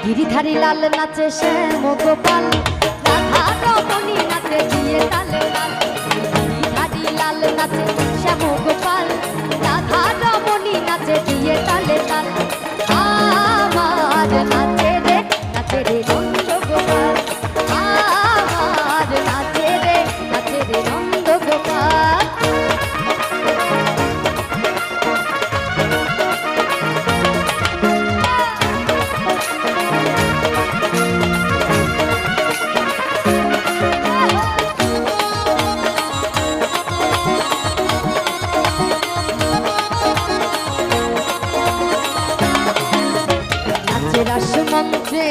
গিরিধারী লাল নাচে শ্যাম গোপাল, রাধা রমণী নাচে দিয়ে তালে তাল। গিরিধারী লাল নাচে শ্যাম গোপাল, রাধা রমণী নাচে দিয়ে তালে তাল। আমার নাচে রে নন্দ গোপাল, আমার নাচে রে নন্দ গোপাল। রাসমন্ত্রে